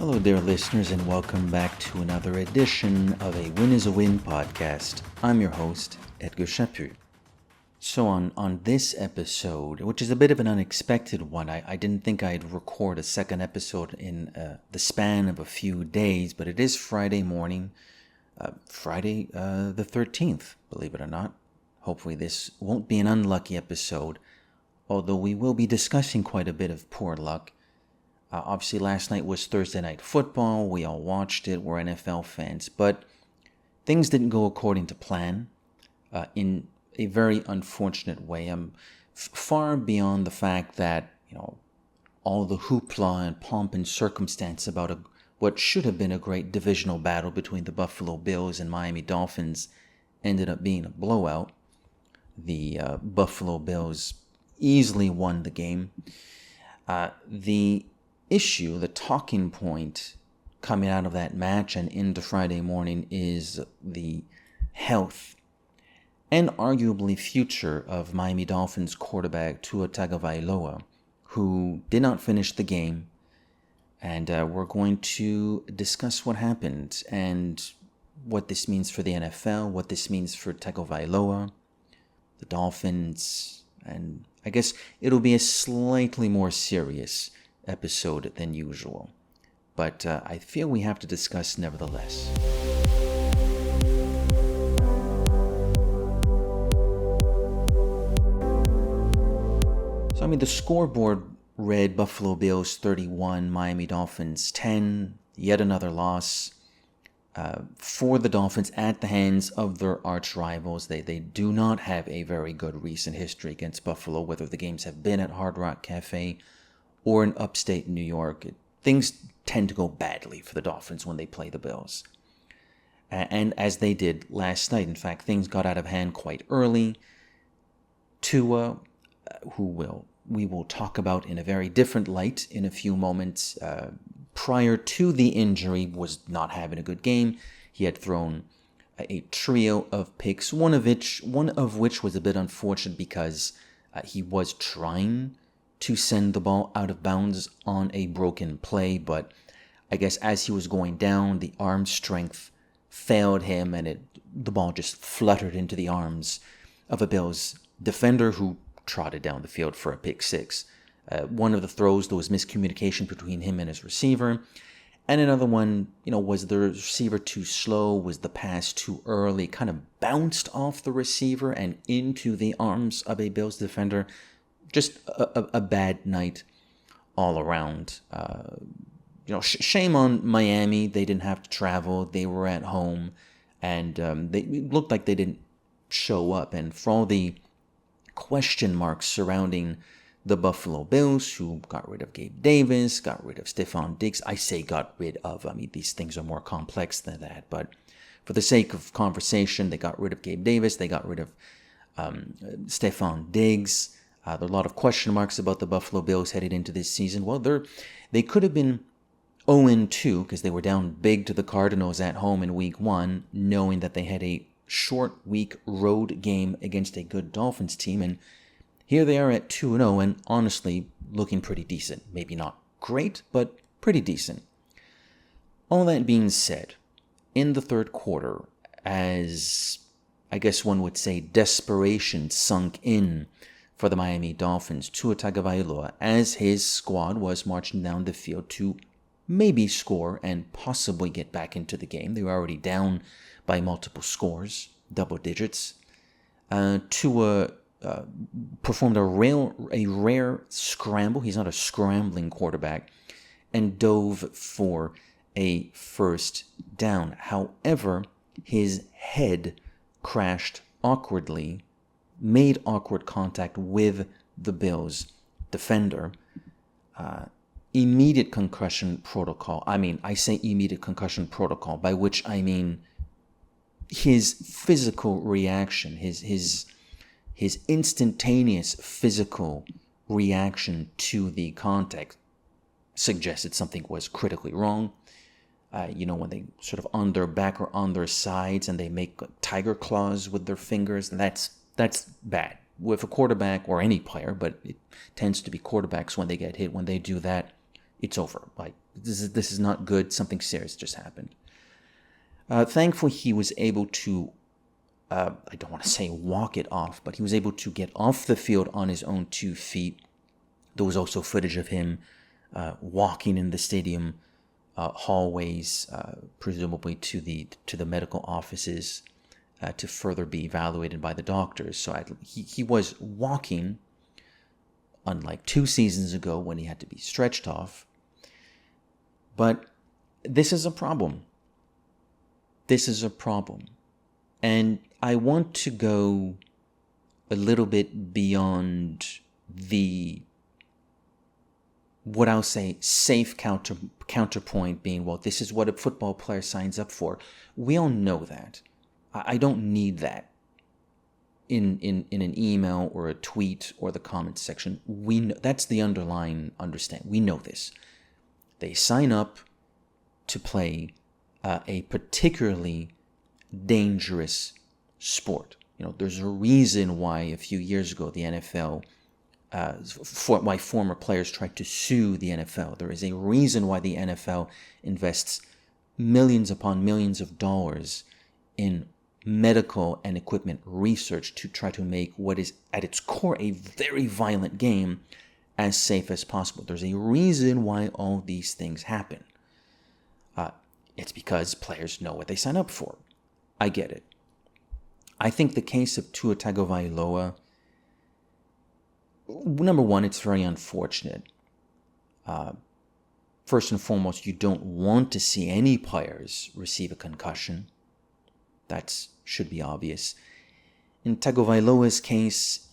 Hello there, listeners, and welcome back to another edition of a Win is a Win podcast. I'm your host, Edgar Sept. So on this episode, which is a bit of an unexpected one, I didn't think I'd record a second episode in the span of a few days, but it is Friday morning, Friday the 13th, believe it or not. Hopefully this won't be an unlucky episode, although we will be discussing quite a bit of poor luck. Obviously, last night was Thursday Night Football. We all watched it. We're NFL fans. But things didn't go according to plan in a very unfortunate way. I'm far beyond the fact that, all the hoopla and pomp and circumstance about what should have been a great divisional battle between the Buffalo Bills and Miami Dolphins ended up being a blowout. The Buffalo Bills easily won the game. The issue, the talking point coming out of that match and into Friday morning is the health and arguably future of Miami Dolphins quarterback Tua Tagovailoa, who did not finish the game. And we're going to discuss what happened and what this means for the NFL, what this means for Tagovailoa, the Dolphins, and I guess it'll be a slightly more serious episode than usual, but I feel we have to discuss nevertheless. So, the scoreboard read Buffalo Bills 31, Miami Dolphins 10, yet another loss for the Dolphins at the hands of their arch rivals. They do not have a very good recent history against Buffalo, whether the games have been at Hard Rock Cafe or in upstate New York. Things tend to go badly for the Dolphins when they play the Bills. And as they did last night, in fact, things got out of hand quite early. Tua, who we will talk about in a very different light in a few moments, prior to the injury, was not having a good game. He had thrown a trio of picks, one of which was a bit unfortunate because he was trying to send the ball out of bounds on a broken play, but I guess as he was going down, the arm strength failed him, and the ball just fluttered into the arms of a Bills defender who trotted down the field for a pick six. One of the throws, there was miscommunication between him and his receiver, and another one, was the receiver too slow, was the pass too early, kind of bounced off the receiver and into the arms of a Bills defender. Just a bad night all around. Shame on Miami. They didn't have to travel. They were at home, and it looked like they didn't show up. And for all the question marks surrounding the Buffalo Bills, who got rid of Gabe Davis, got rid of Stephon Diggs. I say got rid of. These things are more complex than that. But for the sake of conversation, they got rid of Gabe Davis. They got rid of Stephon Diggs. There are a lot of question marks about the Buffalo Bills headed into this season. Well, they could have been 0-2 because they were down big to the Cardinals at home in Week 1, knowing that they had a short week road game against a good Dolphins team. And here they are at 2-0 and honestly looking pretty decent. Maybe not great, but pretty decent. All that being said, in the third quarter, as I guess one would say desperation sunk in for the Miami Dolphins, Tua Tagovailoa, as his squad was marching down the field to maybe score and possibly get back into the game. They were already down by multiple scores, double digits. Tua performed a rare scramble. He's not a scrambling quarterback, and dove for a first down. However, his head crashed awkwardly, made awkward contact with the Bills defender. Immediate concussion protocol. I say immediate concussion protocol, by which I mean his physical reaction, his instantaneous physical reaction to the contact suggested something was critically wrong. When they sort of on their back or on their sides and they make tiger claws with their fingers, that's bad. With a quarterback or any player, but it tends to be quarterbacks when they get hit, when they do that, it's over. Like, This is not good. Something serious just happened. Thankfully, he was able to, I don't want to say walk it off, but he was able to get off the field on his own 2 feet. There was also footage of him walking in the stadium hallways, presumably to the medical offices to further be evaluated by the doctors. So he was walking, unlike 2 seasons ago when he had to be stretched off. But this is a problem. This is a problem. And I want to go a little bit beyond what I'll say safe counterpoint being, well, this is what a football player signs up for. We all know that. I don't need that in an email or a tweet or the comments section. We know, that's the underlying understanding. We know this. They sign up to play a particularly dangerous sport. There's a reason why a few years ago the NFL, why former players tried to sue the NFL. There is a reason why the NFL invests millions upon millions of dollars in medical and equipment research to try to make what is at its core a very violent game as safe as possible. There's a reason why all these things happen. It's because players know what they sign up for. I get it. I think the case of Tua Tagovailoa, number one, it's very unfortunate. First and foremost, you don't want to see any players receive a concussion. That should be obvious. In Tagovailoa's case,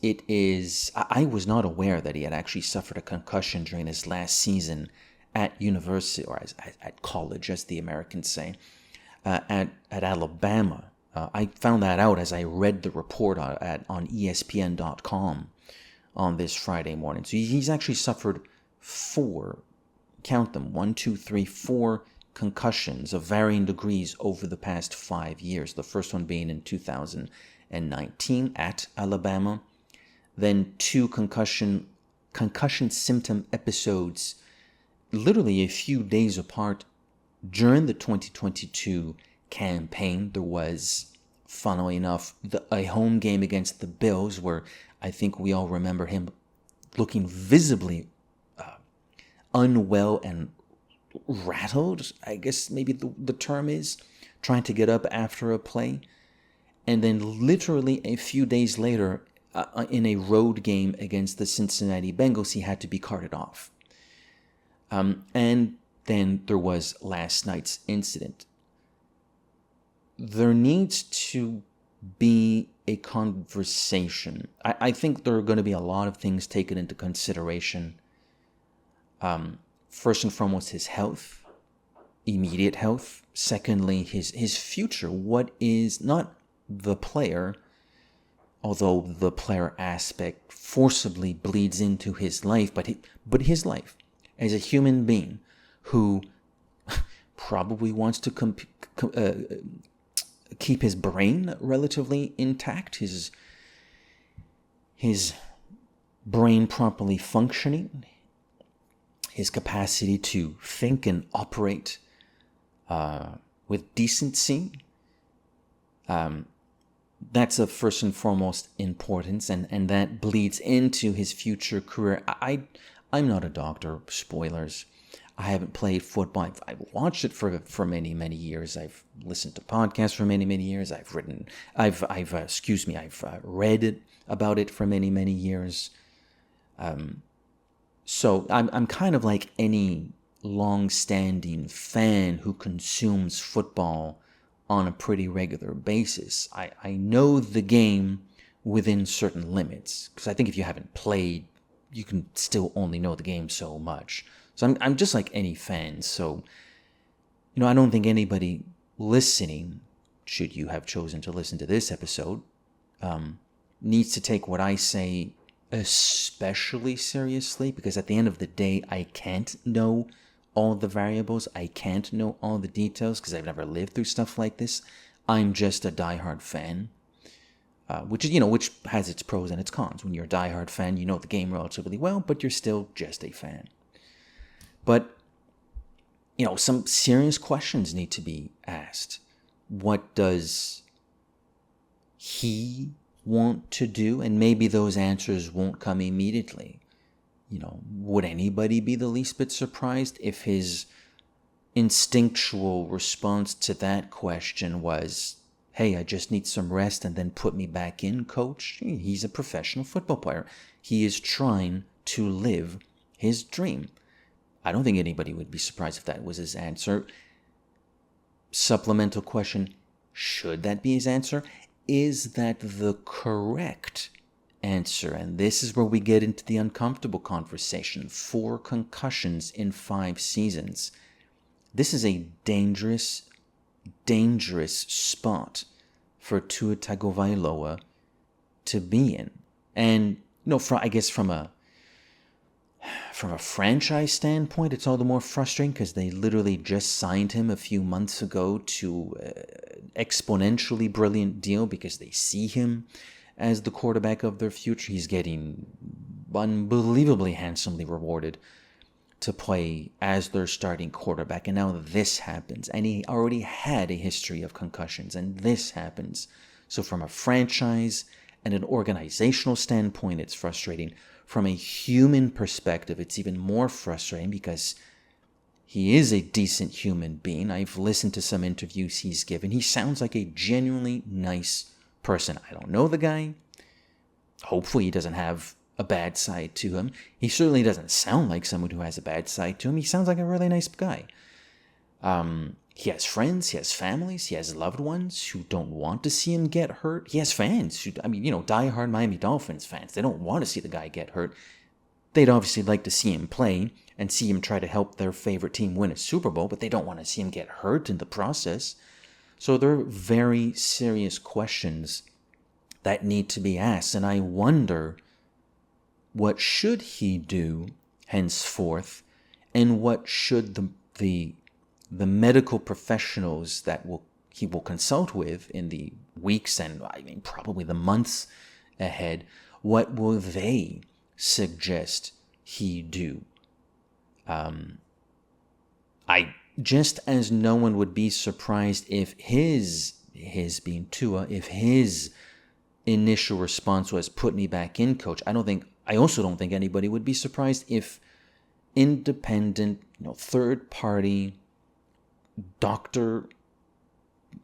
I was not aware that he had actually suffered a concussion during his last season at university, or at college, as the Americans say, at Alabama. I found that out as I read the report on ESPN.com on this Friday morning. So he's actually suffered 4, count them, 1, 2, 3, 4 concussions of varying degrees over the past 5 years. The first one being in 2019 at Alabama. Then 2 concussion symptom episodes literally a few days apart during the 2022 campaign. There was, funnily enough, a home game against the Bills where I think we all remember him looking visibly unwell and rattled, I guess maybe the term is, trying to get up after a play. And then literally a few days later, in a road game against the Cincinnati Bengals, he had to be carted off. And then there was last night's incident. There needs to be a conversation. I think there are going to be a lot of things taken into consideration. First and foremost, his health, immediate health. Secondly, his future. What is not the player, although the player aspect forcibly bleeds into his life, but his life as a human being who probably wants to keep his brain relatively intact, his brain properly functioning, his capacity to think and operate with decency. That's of first and foremost importance, and that bleeds into his future career. I'm not a doctor, spoilers. I haven't played football. I've watched it for many, many years. I've listened to podcasts for many, many years. I've read about it for many, many years. So I'm kind of like any long-standing fan who consumes football on a pretty regular basis. I know the game within certain limits, because I think if you haven't played, you can still only know the game so much. So I'm just like any fan. So, I don't think anybody listening, should you have chosen to listen to this episode, needs to take what I say especially seriously, because at the end of the day, I can't know all the variables. I can't know all the details because I've never lived through stuff like this. I'm just a diehard fan, which has its pros and its cons. When you're a diehard fan, you know the game relatively well, but you're still just a fan. But some serious questions need to be asked. What does he want to do? And maybe those answers won't come immediately. Would anybody be the least bit surprised if his instinctual response to that question was, hey, I just need some rest and then put me back in, coach? He's a professional football player. He is trying to live his dream. I don't think anybody would be surprised if that was his answer. Supplemental question, should that be his answer? Is that the correct answer? And this is where we get into the uncomfortable conversation. 4 concussions in 5 seasons. This is a dangerous, dangerous spot for Tua Tagovailoa to be in. And, from a franchise standpoint, it's all the more frustrating because they literally just signed him a few months ago to an exponentially brilliant deal because they see him as the quarterback of their future. He's getting unbelievably handsomely rewarded to play as their starting quarterback. And now this happens. And he already had a history of concussions, and this happens. So from a franchise and an organizational standpoint, it's frustrating. From a human perspective, it's even more frustrating because he is a decent human being. I've listened to some interviews he's given. He sounds like a genuinely nice person. I don't know the guy. Hopefully he doesn't have a bad side to him. He certainly doesn't sound like someone who has a bad side to him. He sounds like a really nice guy. He has friends, he has families, he has loved ones who don't want to see him get hurt. He has fans who, diehard Miami Dolphins fans. They don't want to see the guy get hurt. They'd obviously like to see him play and see him try to help their favorite team win a Super Bowl, but they don't want to see him get hurt in the process. So there are very serious questions that need to be asked. And I wonder, what should he do henceforth, and what should the medical professionals that he will consult with in the weeks and probably the months ahead, what will they suggest he do? Just as no one would be surprised if his being Tua, if his initial response was put me back in, coach, I also don't think anybody would be surprised if independent, third party doctor,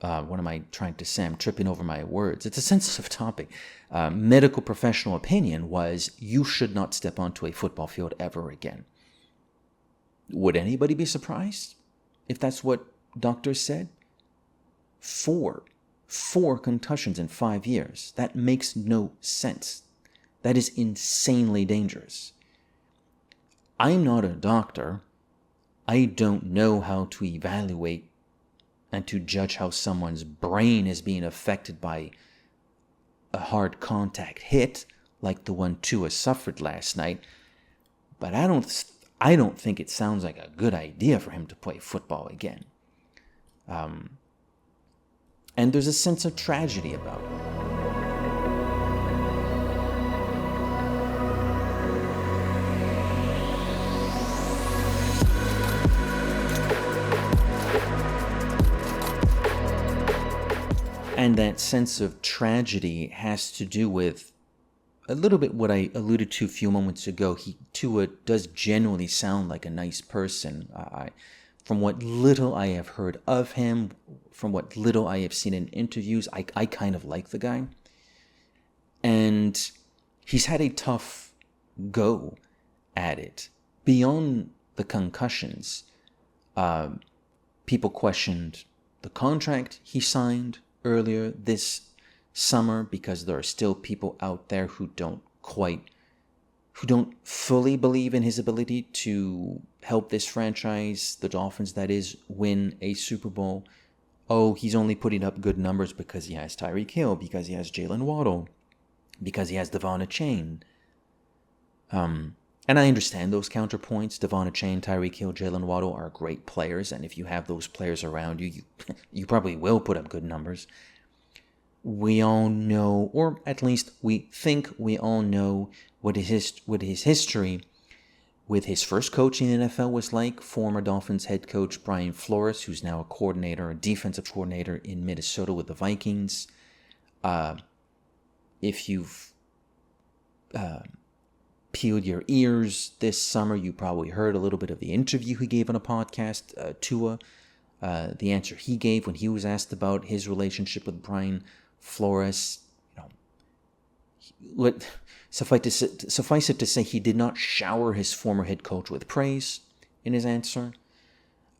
what am I trying to say? I'm tripping over my words. It's a sensitive topic. Medical professional opinion was, you should not step onto a football field ever again. Would anybody be surprised if that's what doctors said? 4 concussions in 5 years. That makes no sense. That is insanely dangerous. I'm not a doctor. I don't know how to evaluate and to judge how someone's brain is being affected by a hard contact hit like the one Tua suffered last night. But I don't think it sounds like a good idea for him to play football again. And there's a sense of tragedy about it. And that sense of tragedy has to do with a little bit what I alluded to a few moments ago. Tua does genuinely sound like a nice person. From what little I have heard of him, from what little I have seen in interviews, I kind of like the guy. And he's had a tough go at it. Beyond the concussions, people questioned the contract he signed earlier this summer because there are still people out there who don't fully believe in his ability to help this franchise, the Dolphins that is, win a Super Bowl. Oh, he's only putting up good numbers because he has Tyreek Hill, because he has Jalen Waddle, because he has Devon Achane. And I understand those counterpoints. Devon Achane, Tyreek Hill, Jalen Waddle are great players, and if you have those players around you, you probably will put up good numbers. We all know, or at least we think we all know, what his history with his first coach in the NFL was like, former Dolphins head coach Brian Flores, who's now a defensive coordinator in Minnesota with the Vikings. If you've peeled your ears this summer, you probably heard a little bit of the interview he gave on a podcast, Tua, the answer he gave when he was asked about his relationship with Brian Flores. Suffice it to say, he did not shower his former head coach with praise in his answer.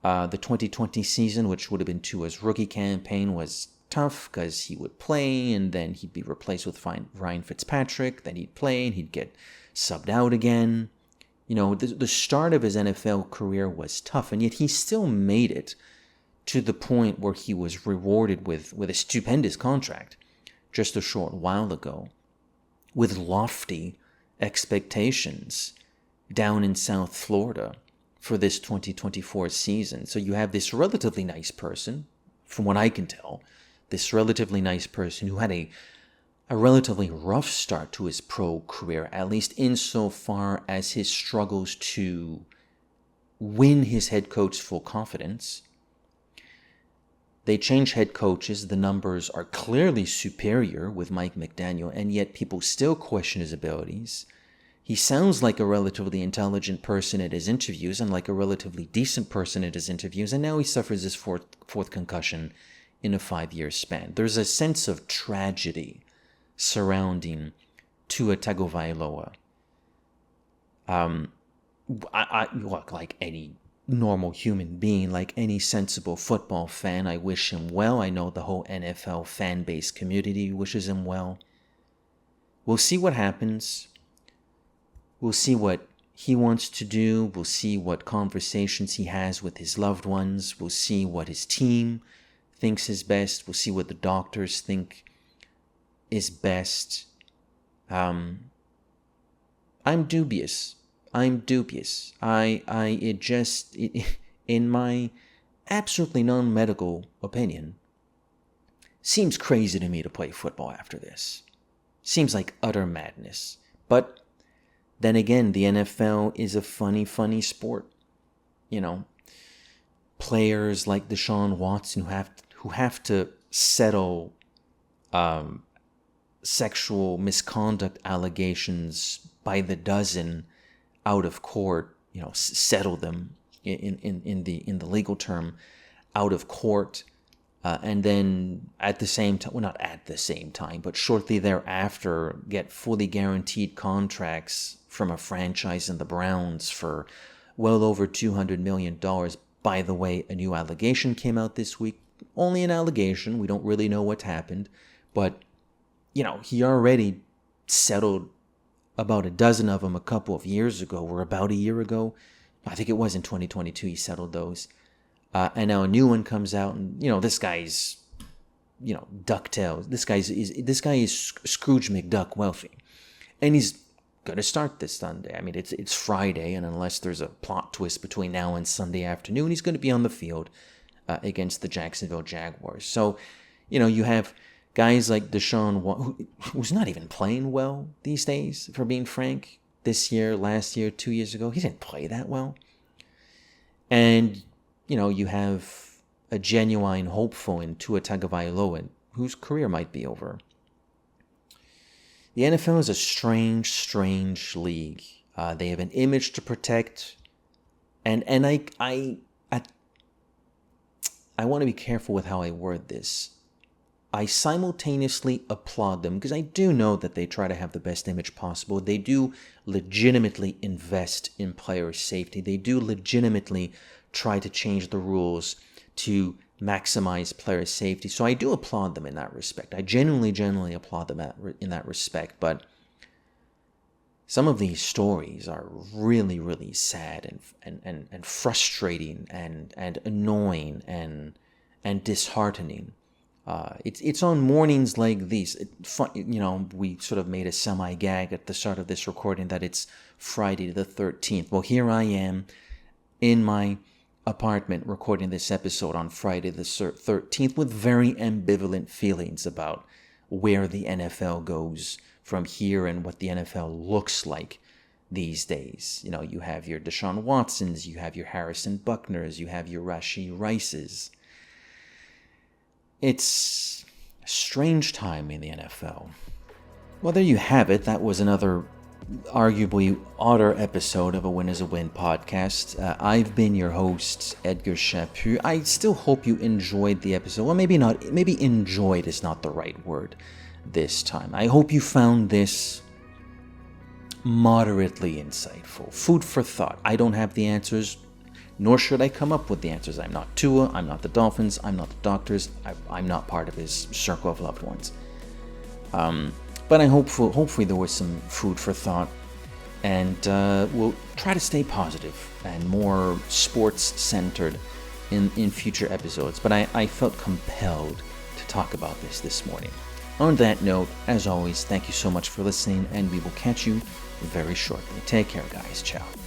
The 2020 season, which would have been Tua's rookie campaign, was tough because he would play and then he'd be replaced with Ryan Fitzpatrick. Then he'd play and he'd get subbed out again. The start of his NFL career was tough, and yet he still made it to the point where he was rewarded with a stupendous contract just a short while ago, with lofty expectations down in South Florida for this 2024 season. So you have this relatively nice person, from what I can tell, this relatively nice person who had a relatively rough start to his pro career, at least insofar as his struggles to win his head coach's full confidence. They change head coaches. The numbers are clearly superior with Mike McDaniel, and yet people still question his abilities. He sounds like a relatively intelligent person at his interviews and like a relatively decent person at his interviews, and now he suffers his fourth concussion in a 5-year span. There's a sense of tragedy surrounding Tua Tagovailoa. I like any normal human being, like any sensible football fan, I wish him well. I know the whole NFL fan base community wishes him well. We'll see what happens. We'll see what he wants to do. We'll see what conversations he has with his loved ones. We'll see what his team thinks is best. We'll see what the doctors think is best. I'm dubious. In my absolutely non-medical opinion, seems crazy to me to play football after this. Seems like utter madness. But then again, the NFL is a funny sport. Players like Deshaun Watson who have to settle sexual misconduct allegations by the dozen out of court, settle them in the legal term out of court, and then at the same time, well, not at the same time, but shortly thereafter, get fully guaranteed contracts from a franchise in the Browns for well over $200 million. By the way, a new allegation came out this week. Only an allegation. We don't really know what's happened, but he already settled about a dozen of them a couple of years ago, or about a year ago. I think it was in 2022 he settled those. And now a new one comes out, and this guy's DuckTales. This guy is Scrooge McDuck wealthy, and he's gonna start this Sunday. I mean, it's Friday, and unless there's a plot twist between now and Sunday afternoon, he's going to be on the field against the Jacksonville Jaguars. So, you have guys like Deshaun, who's not even playing well these days, for being frank. This year, last year, 2 years ago, he didn't play that well. And, you have a genuine hopeful in Tua Tagovailoa, whose career might be over. The NFL is a strange league. They have an image to protect. And I want to be careful with how I word this. I simultaneously applaud them because I do know that they try to have the best image possible. They do legitimately invest in player safety. They do legitimately try to change the rules to maximize player safety. So I do applaud them in that respect. I genuinely applaud them in that respect. But some of these stories are really sad and frustrating and annoying and disheartening. It's on mornings like these. We sort of made a semi-gag at the start of this recording that it's Friday the 13th. Well, here I am in my apartment recording this episode on Friday the 13th with very ambivalent feelings about where the NFL goes from here and what the NFL looks like these days. You know, you have your Deshaun Watsons, you have your Harrison Buckners, you have your Rashee Rices. It's a strange time in the NFL. Well, there you have it. That was another arguably odder episode of a Win is a Win podcast. I've been your host, Edgar Chaput. I still hope you enjoyed the episode. Well, maybe not. Maybe enjoyed is not the right word this time. I hope you found this moderately insightful. Food for thought. I don't have the answers, nor should I come up with the answers. I'm not Tua. I'm not the Dolphins. I'm not the doctors. I'm not part of his circle of loved ones. But I hopefully there was some food for thought, and we'll try to stay positive and more sports-centered in future episodes. But I felt compelled to talk about this morning. On that note, as always, thank you so much for listening, and we will catch you very shortly. Take care, guys. Ciao.